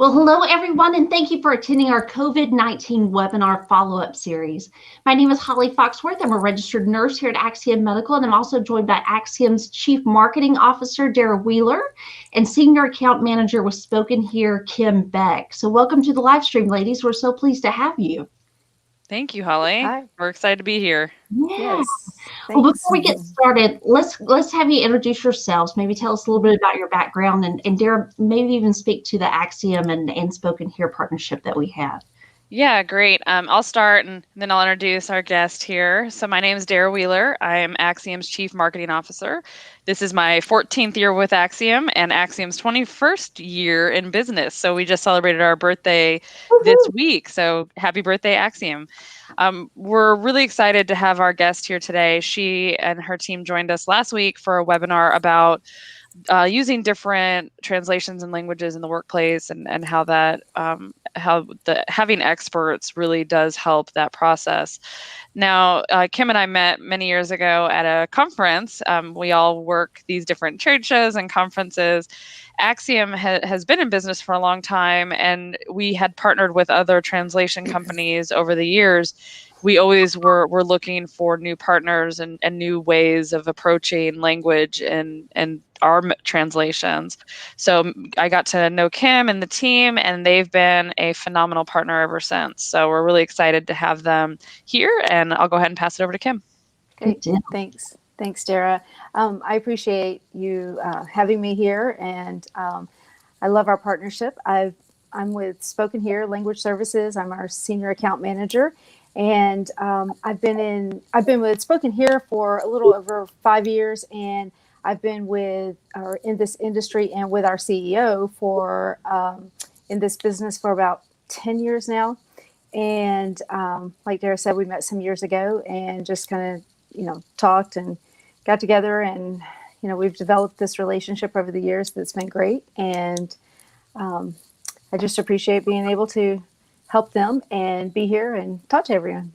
Well, hello, everyone, and thank you for attending our COVID-19 webinar follow-up series. My name is Holly Foxworth. I'm a registered nurse here at Axiom Medical, and I'm also joined by Axiom's Chief Marketing Officer, Dara Wheeler, and Senior Account Manager with SpokenHere, Kim Beck. So welcome to the live stream, ladies. We're so pleased to have you. Thank you, Holly. Hi. We're excited to be here. Yeah. Yes. Well, Thanks. before we get started, let's have you introduce yourselves. Maybe tell us a little bit about your background, and Dara, maybe even speak to the Axiom and SpokenHere partnership that we have. Yeah, great. I'll start and then I'll introduce our guest here. So my name is Dara Wheeler. I am Axiom's Chief Marketing Officer. This is my 14th year with Axiom and Axiom's 21st year in business. So we just celebrated our birthday this week. So happy birthday, Axiom. We're really excited to have our guest here today. She and her team joined us last week for a webinar about using different translations and languages in the workplace and how that having experts really does help that process. Now, Kim and I met many years ago at a conference. We all work these different trade shows and conferences. Axiom has been in business for a long time, and we had partnered with other translation companies over the years. We always were looking for new partners and new ways of approaching language and our translations. So I got to know Kim and the team, and they've been a phenomenal partner ever since. So we're really excited to have them here, and I'll go ahead and pass it over to Kim. Great. Thanks. Thanks, Dara. I appreciate you having me here, and I love our partnership. I'm with SpokenHere Language Services. I'm our Senior Account Manager. And I've been with SpokenHere for a little over 5 years, and I've been in this industry and with our CEO for in this business for about 10 years now. And like Dara said, we met some years ago and just kind of talked and got together, and we've developed this relationship over the years that's been great. And I just appreciate being able to help them and be here and talk to everyone.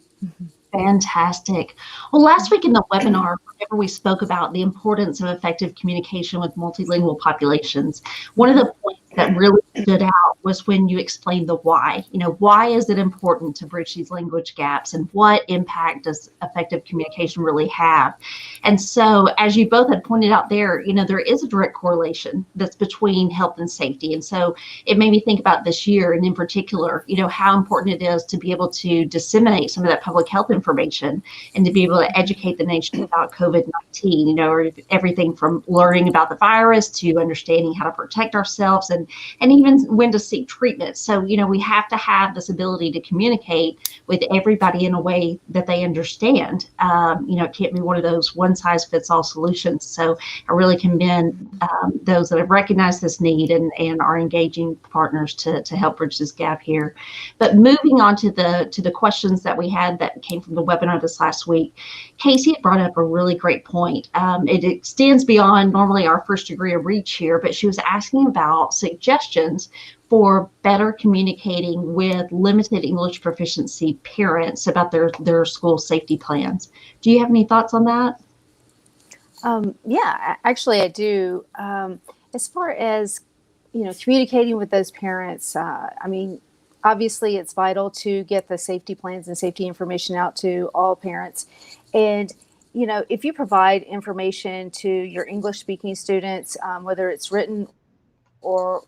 Fantastic. Well, last week in the webinar, whenever we spoke about the importance of effective communication with multilingual populations, one of the points that really stood out was when you explained the why. Why is it important to bridge these language gaps, and what impact does effective communication really have? And so, as you both had pointed out there, there is a direct correlation that's between health and safety. And so it made me think about this year, and in particular, how important it is to be able to disseminate some of that public health information and to be able to educate the nation about COVID-19, or everything from learning about the virus to understanding how to protect ourselves and even when to seek treatment. So, we have to have this ability to communicate with everybody in a way that they understand. It can't be one of those one-size-fits-all solutions. So I really commend those that have recognized this need and are engaging partners to help bridge this gap here. But moving on to the questions that we had that came from the webinar this last week, Casey had brought up a really great point. It extends beyond normally our first degree of reach here, but she was asking about suggestions for better communicating with limited English proficiency parents about their school safety plans. Do you have any thoughts on that? Yeah, actually I do. As far as, communicating with those parents, obviously it's vital to get the safety plans and safety information out to all parents. And, if you provide information to your English speaking students, whether it's written or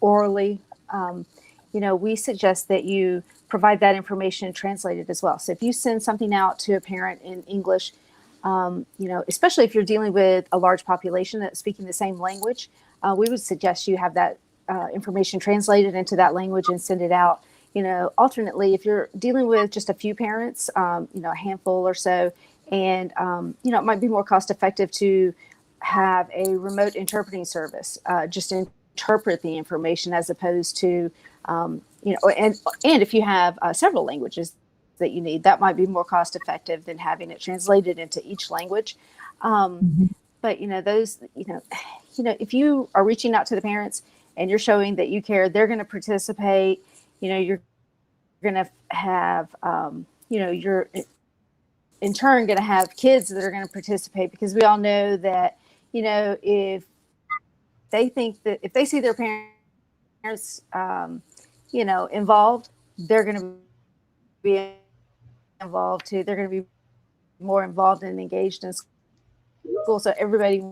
orally, we suggest that you provide that information translated as well. So if you send something out to a parent in English, especially if you're dealing with a large population that's speaking the same language, we would suggest you have that information translated into that language and send it out. Alternately, if you're dealing with just a few parents, a handful or so, and, it might be more cost effective to have a remote interpreting service, just interpret the information as opposed to, and if you have several languages that you need, that might be more cost effective than having it translated into each language. But, if you are reaching out to the parents and you're showing that you care, they're going to participate, you're going to have, you're in turn going to have kids that are going to participate, because we all know that, if they think that if they see their parents parents, involved, they're going to be involved too. They're going to be more involved and engaged in school. So everybody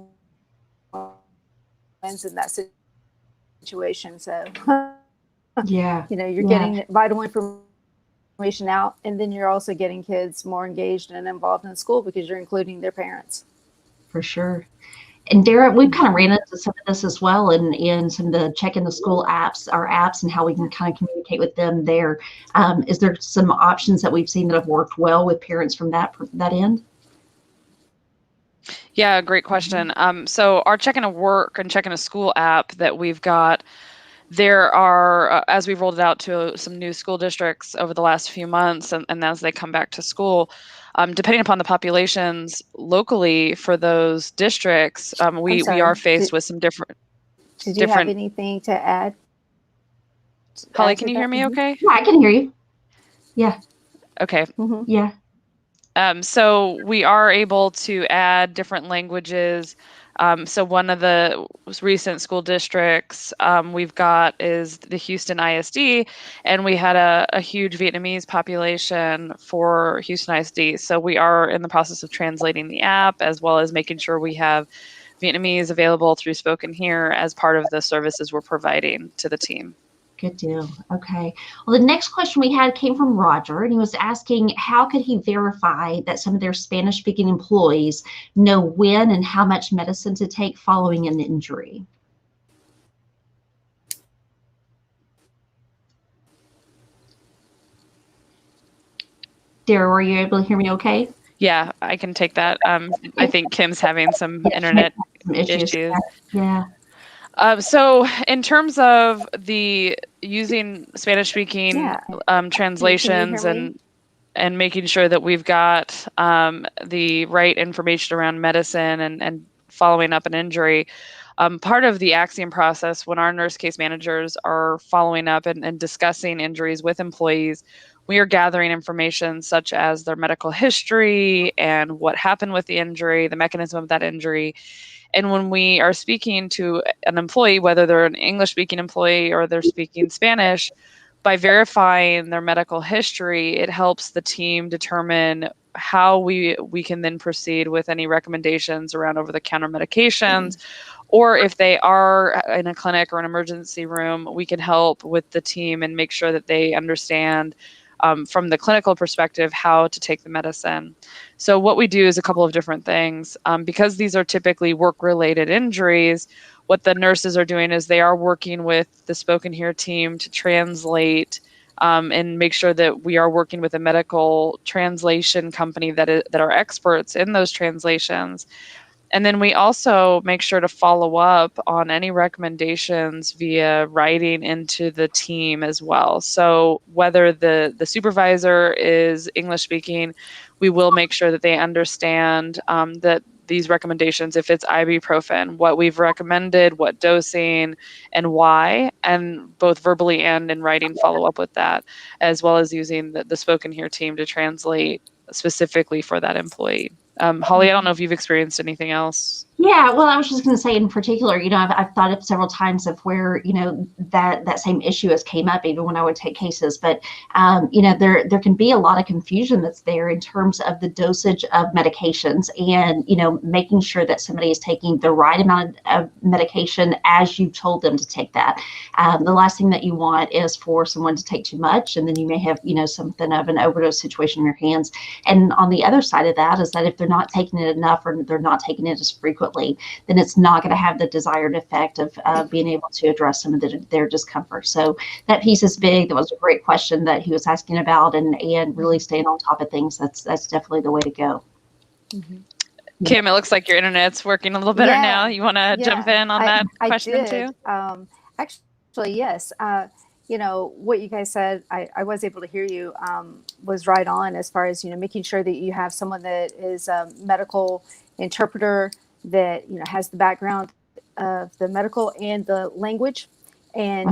wins in that situation. So, Yeah. you're getting vital information out, and then you're also getting kids more engaged and involved in school because you're including their parents. For sure. And Dara, we've kind of ran into some of this as well in some of the check in the school apps, our apps, and how we can kind of communicate with them there. Is there some options that we've seen that have worked well with parents from that end? Yeah, great question. So our check in a work and check in a school app that we've got, there are, as we've rolled it out to some new school districts over the last few months, and as they come back to school, depending upon the populations locally for those districts, we are faced with some different. Did you have anything to add? Holly, can you hear me okay? Yeah, I can hear you. Yeah. Okay. Mm-hmm. Yeah. So we are able to add different languages. So one of the recent school districts we've got is the Houston ISD, and we had a huge Vietnamese population for Houston ISD. So we are in the process of translating the app, as well as making sure we have Vietnamese available through SpokenHere as part of the services we're providing to the team. Good deal. Okay. Well, the next question we had came from Roger, and he was asking how could he verify that some of their Spanish-speaking employees know when and how much medicine to take following an injury? Dara, were you able to hear me okay? Yeah, I can take that. I think Kim's having some internet issues. Yeah. So in terms of the using Spanish-speaking translations and making sure that we've got the right information around medicine and following up an injury, part of the Axiom process when our nurse case managers are following up and discussing injuries with employees, we are gathering information such as their medical history and what happened with the injury, the mechanism of that injury. And when we are speaking to an employee, whether they're an English-speaking employee or they're speaking Spanish, by verifying their medical history, it helps the team determine how we can then proceed with any recommendations around over-the-counter medications, or if they are in a clinic or an emergency room, we can help with the team and make sure that they understand from the clinical perspective how to take the medicine. So what we do is a couple of different things. Because these are typically work-related injuries, what the nurses are doing is they are working with the SpokenHere team to translate and make sure that we are working with a medical translation company that are experts in those translations. And then we also make sure to follow up on any recommendations via writing into the team as well. So whether the supervisor is English speaking, we will make sure that they understand that these recommendations, if it's ibuprofen, what we've recommended, what dosing, and why, and both verbally and in writing follow up with that, as well as using the SpokenHere team to translate specifically for that employee. Holly, I don't know if you've experienced anything else. Yeah, well, I was just going to say in particular, I've thought of several times of where, that same issue has came up even when I would take cases. But, there can be a lot of confusion that's there in terms of the dosage of medications and, making sure that somebody is taking the right amount of medication as you told them to take that. The last thing that you want is for someone to take too much, and then you may have, something of an overdose situation in your hands. And on the other side of that is that if they're not taking it enough or they're not taking it as frequently, then it's not going to have the desired effect of being able to address some of their discomfort. So that piece is big. That was a great question that he was asking about, and really staying on top of things. That's definitely the way to go. Mm-hmm. Kim, it looks like your internet's working a little better now. You want to jump in on that question too? Actually, yes. What you guys said, I was able to hear you, was right on as far as, making sure that you have someone that is a medical interpreter that, has the background of the medical and the language, and,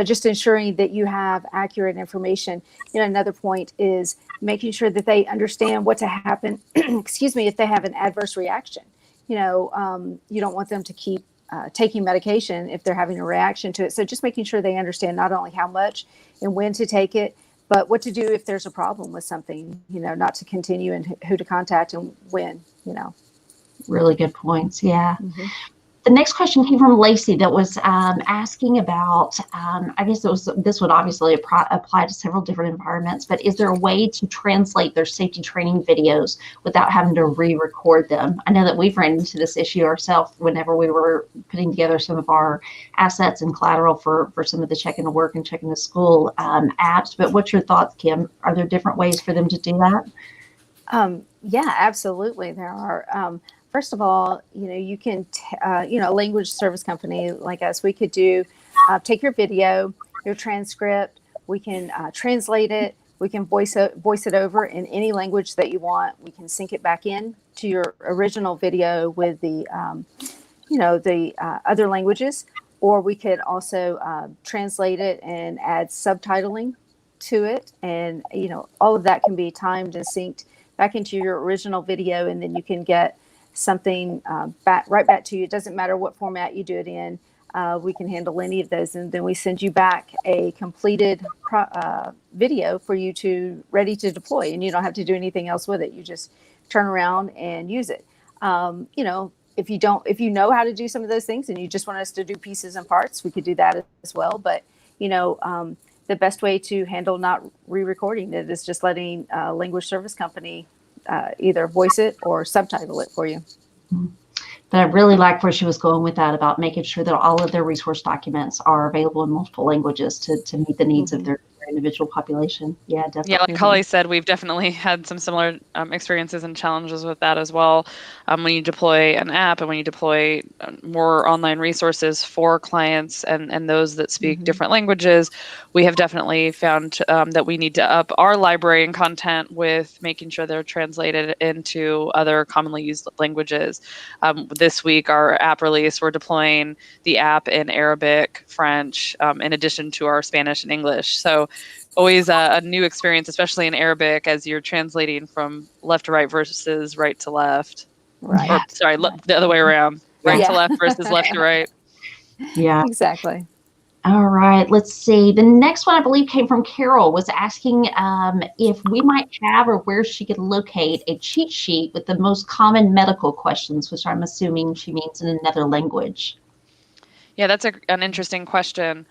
just ensuring that you have accurate information. Another point is making sure that they understand what to happen, if they have an adverse reaction. You don't want them to keep taking medication if they're having a reaction to it. So just making sure they understand not only how much and when to take it, but what to do if there's a problem with something, not to continue and who to contact and when. Really good points. Yeah. Mm-hmm. The next question came from Lacey that was asking about, I guess this would obviously apply to several different environments, but is there a way to translate their safety training videos without having to re-record them? I know that we've run into this issue ourselves whenever we were putting together some of our assets and collateral for some of the check into work and check into school apps, but what's your thoughts, Kim? Are there different ways for them to do that? Yeah, absolutely. There are. First of all, you can, a language service company like us, we could take your video, your transcript, we can translate it, we can voice it over in any language that you want. We can sync it back in to your original video with the, other languages, or we could also translate it and add subtitling to it. And, all of that can be timed and synced back into your original video, and then you can get something right back to you. It doesn't matter what format you do it in. We can handle any of those, and then we send you back a completed video for you ready to deploy, and you don't have to do anything else with it. You just turn around and use it. If you know how to do some of those things and you just want us to do pieces and parts, we could do that as well. But the best way to handle not re-recording it is just letting a language service company either voice it or subtitle it for you. But I really like where she was going with that about making sure that all of their resource documents are available in multiple languages to meet the needs of their individual population. Yeah, definitely. Yeah, like Holly said, we've definitely had some similar experiences and challenges with that as well. When you deploy an app and when you deploy more online resources for clients and those that speak different languages, we have definitely found that we need to up our library and content with making sure they're translated into other commonly used languages. This week, our app release, we're deploying the app in Arabic, French, in addition to our Spanish and English. So always a new experience, especially in Arabic, as you're translating from left to right versus right to left. Right. Or, sorry, the other way around. Right to left versus left to right. Yeah. Exactly. All right. Let's see. The next one, I believe, came from Carol, was asking if we might have or where she could locate a cheat sheet with the most common medical questions, which I'm assuming she means in another language. Yeah, that's an interesting question.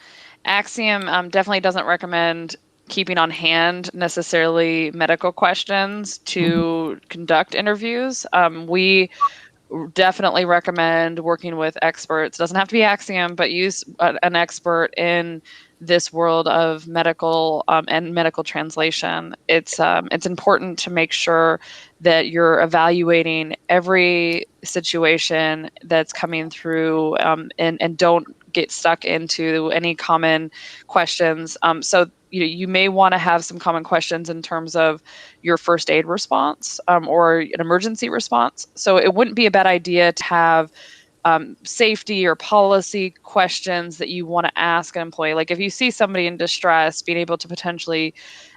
Axiom definitely doesn't recommend keeping on hand necessarily medical questions to conduct interviews. We definitely recommend working with experts. It doesn't have to be Axiom, but use an expert in this world of medical and medical translation. It's important to make sure that you're evaluating every situation that's coming through and don't get stuck into any common questions. So you may want to have some common questions in terms of your first aid response or an emergency response. So it wouldn't be a bad idea to have safety or policy questions that you want to ask an employee. Like if you see somebody in distress, being able to potentially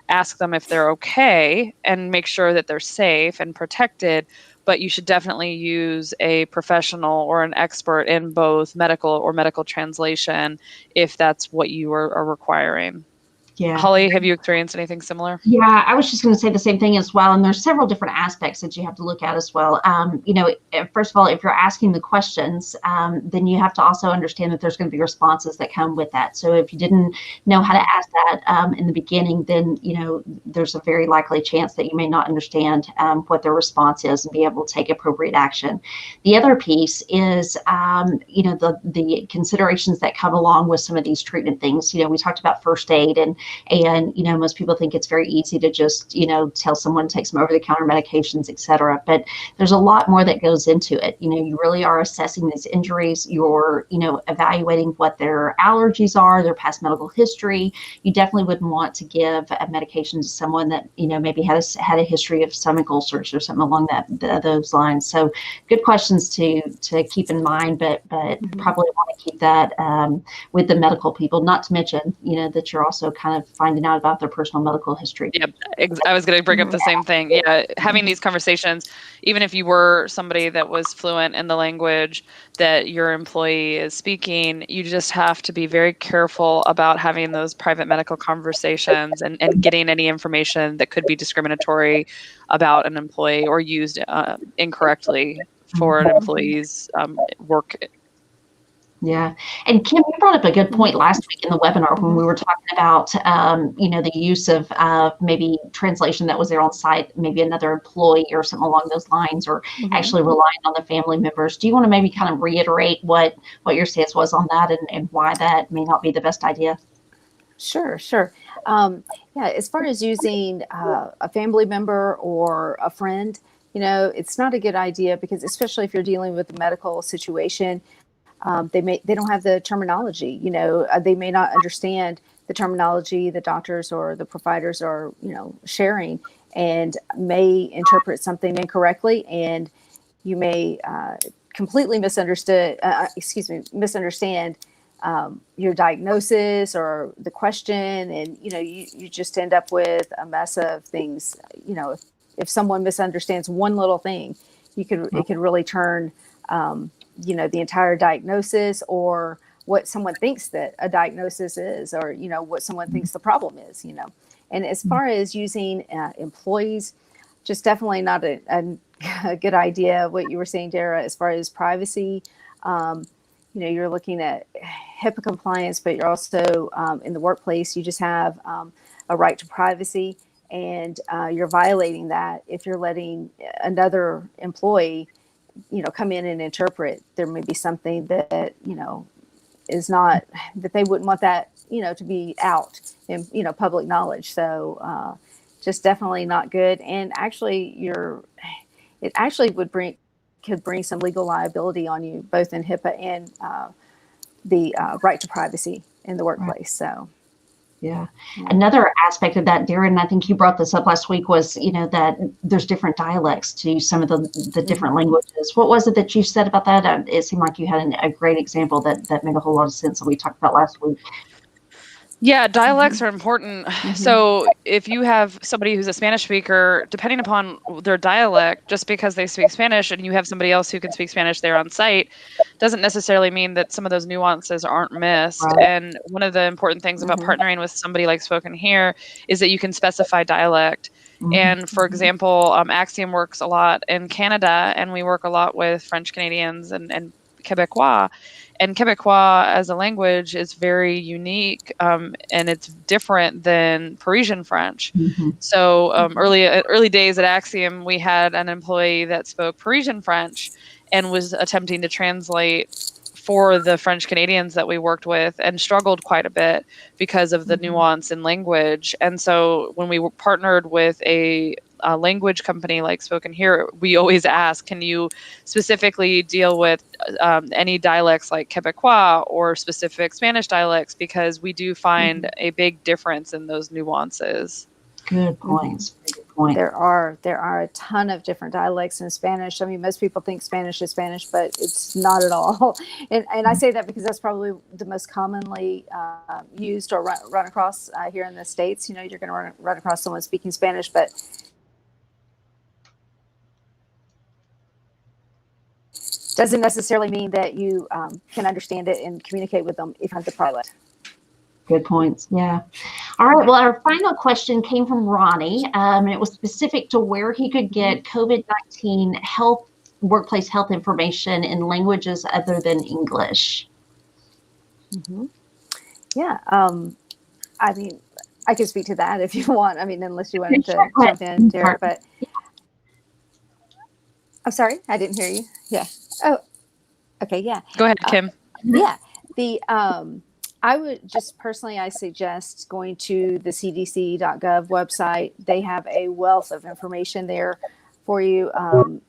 ask them if they're okay and make sure that they're safe and protected. But you should definitely use a professional or an expert in both medical or medical translation if that's what you are requiring. Yeah. Holly, have you experienced anything similar? Yeah, I was just going to say the same thing as well. And there's several different aspects that you have to look at as well. First of all, if you're asking the questions, then you have to also understand that there's going to be responses that come with that. So if you didn't know how to ask that in the beginning, then, there's a very likely chance that you may not understand what their response is and be able to take appropriate action. The other piece is, the considerations that come along with some of these treatment things. We talked about first aid and most people think it's very easy to just, tell someone to take some over-the-counter medications, et cetera. But there's a lot more that goes into it. You really are assessing these injuries. You're, evaluating what their allergies are, their past medical history. You definitely wouldn't want to give a medication to someone that, maybe had a history of stomach ulcers or something along those lines. So good questions to keep in mind, but probably want to keep that with the medical people, not to mention, that you're also kind kind of finding out about their personal medical history. Yep. I was going to bring up the same thing. Yeah. Having these conversations, even if you were somebody that was fluent in the language that your employee is speaking, you just have to be very careful about having those private medical conversations and getting any information that could be discriminatory about an employee or used incorrectly for an employee's work. Yeah. And Kim, you brought up a good point last week in the webinar when we were talking about, the use of maybe translation that was there on site, maybe another employee or something along those lines, or actually relying on the family members. Do you want to maybe kind of reiterate what your stance was on that and why that may not be the best idea? Sure. As far as using a family member or a friend, it's not a good idea because especially if you're dealing with a medical situation, they don't have the terminology, they may not understand the terminology the doctors or the providers are, sharing, and may interpret something incorrectly, and you may completely misunderstand your diagnosis or the question, and you just end up with a mess of things. If someone misunderstands one little thing, it could really turn the entire diagnosis, or what someone thinks that a diagnosis is, or what someone thinks the problem is. And as far as using employees, just definitely not a good idea. What you were saying, Dara, as far as privacy, you're looking at HIPAA compliance, but you're also in the workplace, you just have a right to privacy, and you're violating that if you're letting another employee come in and interpret. There may be something that is not, that they wouldn't want that to be out in public knowledge. So just definitely not good. And actually it actually could bring some legal liability on you, both in HIPAA and the right to privacy in the workplace. So yeah. Another aspect of that, Darren, I think you brought this up last week, was, that there's different dialects to some of the different languages. What was it that you said about that? It seemed like you had a great example that made a whole lot of sense that we talked about last week. Yeah, dialects are important. So if you have somebody who's a Spanish speaker, depending upon their dialect, just because they speak Spanish and you have somebody else who can speak Spanish there on site, doesn't necessarily mean that some of those nuances aren't missed. Right. And one of the important things about partnering with somebody like SpokenHere is that you can specify dialect. And for example, Axiom works a lot in Canada, and we work a lot with French Canadians and Quebecois. And Quebecois as a language is very unique, and it's different than Parisian French. So early days at Axiom, we had an employee that spoke Parisian French and was attempting to translate for the French Canadians that we worked with, and struggled quite a bit because of the nuance in language. And so when we partnered with a language company like SpokenHere, we always ask, can you specifically deal with any dialects like Quebecois or specific Spanish dialects, because we do find a big difference in those nuances. Good points. Good point. There are a ton of different dialects in Spanish. I mean, most people think Spanish is Spanish, but it's not at all. And I say that because that's probably the most commonly used or run across here in the States. You're going to run across someone speaking Spanish, but doesn't necessarily mean that you can understand it and communicate with them if you have the dialect. Good points. Yeah. All right. Well, our final question came from Ronnie, and it was specific to where he could get COVID-19 workplace health information in languages other than English. Yeah. I mean, I can speak to that if you want. I mean, unless you wanted to jump in, Derek, but I'm sorry, I didn't hear you. Yeah. Oh, okay. Yeah. Go ahead, Kim. Yeah. I would just personally, I suggest going to the cdc.gov website. They have a wealth of information there for you.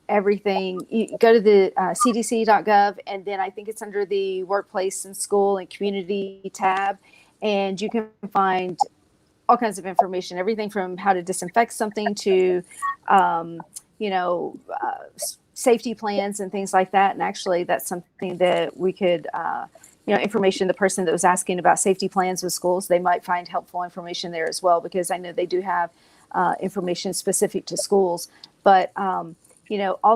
Everything, you go to the cdc.gov, and then I think it's under the workplace and school and community tab, and you can find all kinds of information, everything from how to disinfect something to, safety plans and things like that. And actually that's something that we could, information. The person that was asking about safety plans with schools, they might find helpful information there as well, because I know they do have information specific to schools. But all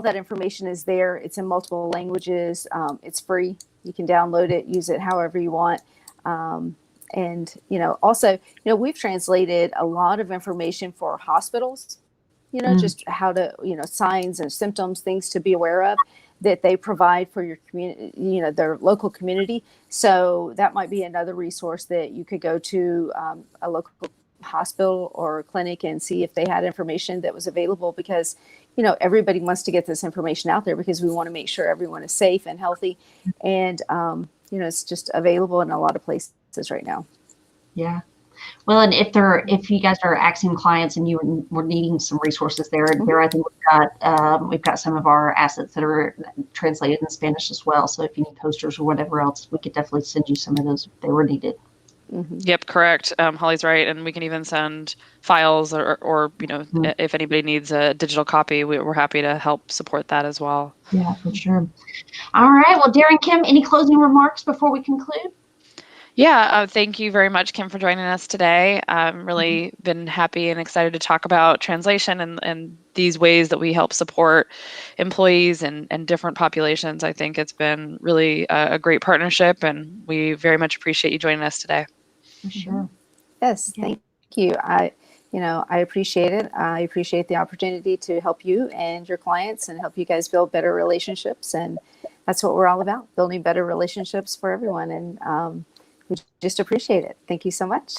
that information is there. It's in multiple languages. It's free. You can download it, use it however you want. And also, we've translated a lot of information for hospitals, just how to, signs and symptoms, things to be aware of that they provide for your community, their local community. So that might be another resource that you could go to a local hospital or clinic and see if they had information that was available, because, everybody wants to get this information out there, because we want to make sure everyone is safe and healthy. And, it's just available in a lot of places right now. Yeah. Well, and if you guys are Axiom clients and you were needing some resources there, I think we've got some of our assets that are translated in Spanish as well. So if you need posters or whatever else, we could definitely send you some of those if they were needed. Mm-hmm. Yep, correct. Holly's right, and we can even send files, or if anybody needs a digital copy, we're happy to help support that as well. Yeah, for sure. All right. Well, Darren, Kim, any closing remarks before we conclude? Yeah, thank you very much, Kim, for joining us today. I've really been happy and excited to talk about translation and these ways that we help support employees and different populations. I think it's been really a great partnership, and we very much appreciate you joining us today. For sure. Yes, thank you. I appreciate it. I appreciate the opportunity to help you and your clients and help you guys build better relationships. And that's what we're all about, building better relationships for everyone. And we just appreciate it. Thank you so much.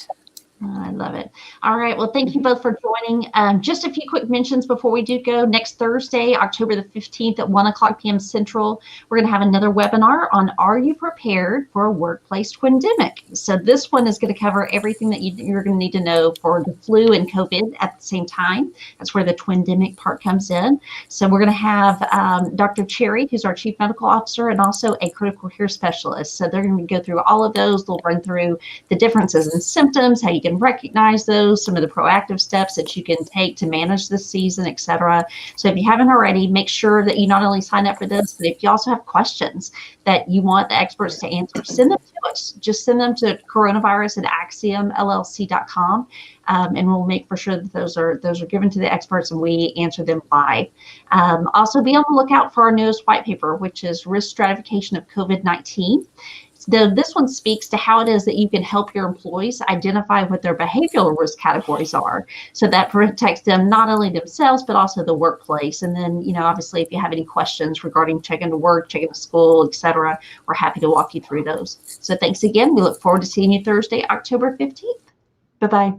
I love it. All right. Well, thank you both for joining. Just a few quick mentions before we do go. Next Thursday, October the 15th at 1:00 p.m. Central, we're going to have another webinar on Are You Prepared for a Workplace Twindemic? So this one is going to cover everything that you're going to need to know for the flu and COVID at the same time. That's where the twindemic part comes in. So we're going to have Dr. Cherry, who's our Chief Medical Officer, and also a critical care specialist. So they're going to go through all of those. They'll run through the differences in symptoms, how you can recognize those, some of the proactive steps that you can take to manage this season, etc. So if you haven't already, make sure that you not only sign up for this, but if you also have questions that you want the experts to answer, send them to us. Just send them to coronavirus@axiomllc.com, and we'll make for sure that those are given to the experts and we answer them live. Also, be on the lookout for our newest white paper, which is Risk Stratification of COVID-19. This one speaks to how it is that you can help your employees identify what their behavioral risk categories are. So that protects them, not only themselves, but also the workplace. And then, obviously, if you have any questions regarding checking to work, checking to school, etc., we're happy to walk you through those. So thanks again. We look forward to seeing you Thursday, October 15th. Bye-bye.